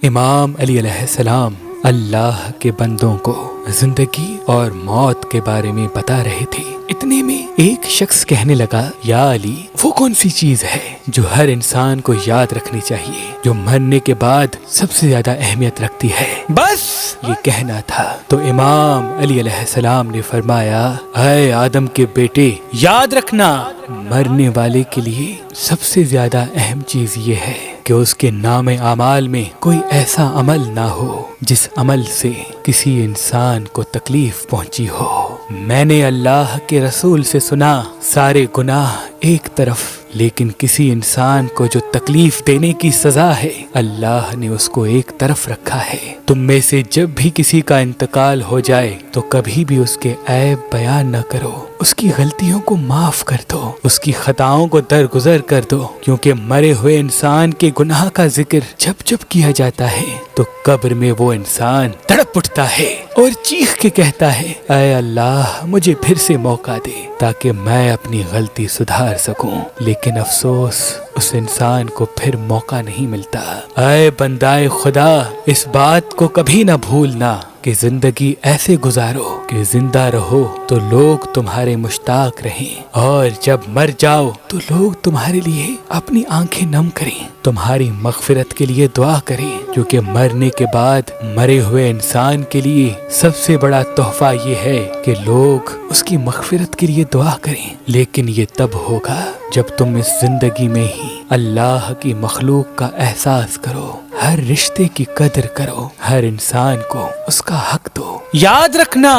امام علی علیہ السلام اللہ کے بندوں کو زندگی اور موت کے بارے میں بتا رہے تھے۔ اتنے میں ایک شخص کہنے لگا، یا علی، وہ کون سی چیز ہے جو ہر انسان کو یاد رکھنی چاہیے، جو مرنے کے بعد سب سے زیادہ اہمیت رکھتی ہے؟ بس یہ کہنا تھا تو امام علی علیہ السلام نے فرمایا، اے آدم کے بیٹے، یاد رکھنا، مرنے والے کے لیے سب سے زیادہ اہم چیز یہ ہے کہ اس کے نام اعمال میں کوئی ایسا عمل نہ ہو جس عمل سے کسی انسان کو تکلیف پہنچی ہو۔ میں نے اللہ کے رسول سے سنا، سارے گناہ ایک طرف، لیکن کسی انسان کو جو تکلیف دینے کی سزا ہے، اللہ نے اس کو ایک طرف رکھا ہے۔ تم میں سے جب بھی کسی کا انتقال ہو جائے تو کبھی بھی اس کے عیب بیان نہ کرو، اس کی غلطیوں کو معاف کر دو، اس کی خطاؤں کو درگزر کر دو، کیونکہ مرے ہوئے انسان کے گناہ کا ذکر جب جب کیا جاتا ہے تو قبر میں وہ انسان تڑپ اٹھتا ہے اور چیخ کے کہتا ہے، اے اللہ، مجھے پھر سے موقع دے تاکہ میں اپنی غلطی سدھار سکوں، لیکن افسوس اس انسان کو پھر موقع نہیں ملتا۔ اے بندائے خدا، اس بات کو کبھی نہ بھولنا کہ زندگی ایسے گزارو کہ زندہ رہو تو لوگ تمہارے مشتاق رہیں، اور جب مر جاؤ تو لوگ تمہارے لیے اپنی آنکھیں نم کریں، تمہاری مغفرت کے لیے دعا کریں، کیونکہ مرنے کے بعد مرے ہوئے انسان کے لیے سب سے بڑا تحفہ یہ ہے کہ لوگ اس کی مغفرت کے لیے دعا کریں۔ لیکن یہ تب ہوگا جب تم اس زندگی میں ہی اللہ کی مخلوق کا احساس کرو، ہر رشتے کی قدر کرو، ہر انسان کو اس کا حق دو۔ یاد رکھنا،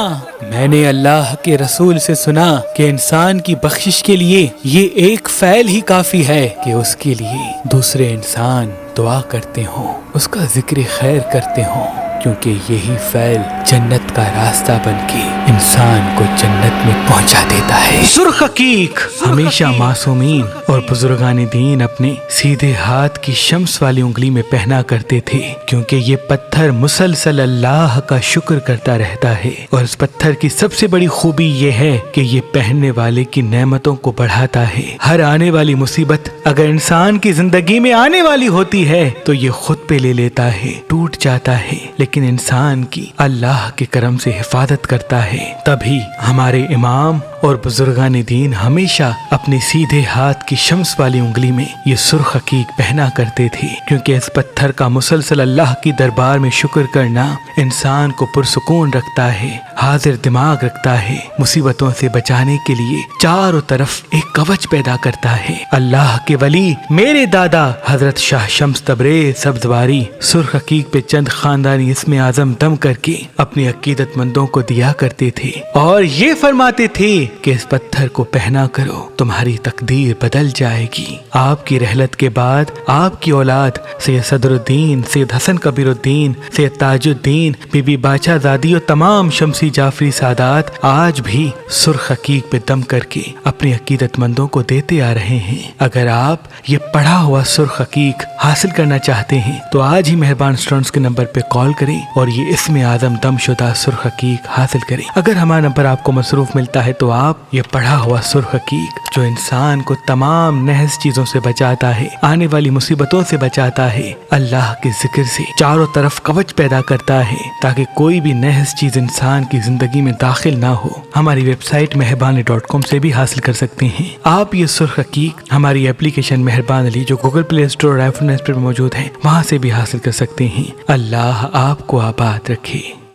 میں نے اللہ کے رسول سے سنا کہ انسان کی بخشش کے لیے یہ ایک فعل ہی کافی ہے کہ اس کے لیے دوسرے انسان دعا کرتے ہوں، اس کا ذکر خیر کرتے ہوں، کیونکہ یہی فعل جنت کا راستہ بن کے انسان کو جنت میں پہنچا دیتا ہے۔ سرخ عقیق ہمیشہ معصومین اور بزرگان دین اپنے سیدھے ہاتھ کی شمس والی انگلی میں پہنا کرتے تھے، کیونکہ یہ پتھر مسلسل اللہ کا شکر کرتا رہتا ہے، اور اس پتھر کی سب سے بڑی خوبی یہ ہے کہ یہ پہننے والے کی نعمتوں کو بڑھاتا ہے۔ ہر آنے والی مصیبت اگر انسان کی زندگی میں آنے والی ہوتی ہے تو یہ خود پہ لے لیتا ہے، ٹوٹ جاتا ہے، لیکن انسان کی اللہ کے کرم سے حفاظت کرتا ہے۔ تبھی ہمارے امام اور بزرگان دین ہمیشہ اپنے سیدھے ہاتھ کی شمس والی انگلی میں یہ سرخ عقیق پہنا کرتے تھے، کیونکہ اس پتھر کا مسلسل اللہ کی دربار میں شکر کرنا انسان کو پرسکون رکھتا ہے، حاضر دماغ رکھتا ہے، مصیبتوں سے بچانے کے لیے چاروں طرف ایک کوچ پیدا کرتا ہے۔ اللہ کے ولی میرے دادا حضرت شاہ شمس تبریز سبزواری سرخ عقیق پہ چند خاندانی اسم اعظم دم کر کے اپنی عقیدت مندوں کو دیا کرتے تھے، اور یہ فرماتے تھے کہ اس پتھر کو پہنا کرو، تمہاری تقدیر بدل جائے گی۔ آپ کی رحلت کے بعد آپ کی اولاد سید صدر الدین، سید حسن کبیر الدین، سید تاج الدین، بی بی باچا زادی اور تمام شمسی جعفری سادات آج بھی سرخ عقیق پہ دم کر کے اپنی عقیدت مندوں کو دیتے آ رہے ہیں۔ اگر آپ یہ پڑھا ہوا سرخ عقیق حاصل کرنا چاہتے ہیں تو آج ہی مہربان اسٹوڈنٹس کے نمبر پہ کال کریں اور یہ اسم اعظم دم شدہ سرخ عقیق حاصل کریں۔ اگر ہمارا نمبر آپ کو مصروف ملتا ہے تو آپ یہ پڑھا ہوا سرخ عقیق جو انسان کو تمام نحس چیزوں سے بچاتا ہے، آنے والی مصیبتوں سے بچاتا ہے، اللہ کے ذکر سے چاروں طرف کوچ پیدا کرتا ہے تاکہ کوئی بھی نحس چیز انسان کی زندگی میں داخل نہ ہو، ہماری ویب سائٹ مہربانی.com سے بھی حاصل کر سکتے ہیں۔ آپ یہ سرخ عقیق ہماری اپلیکیشن مہربان علی جو گوگل پلے اسٹور اور آئی فون ایپ پر موجود ہے وہاں سے بھی حاصل کر سکتے ہیں۔ اللہ آپ کو آباد رکھے۔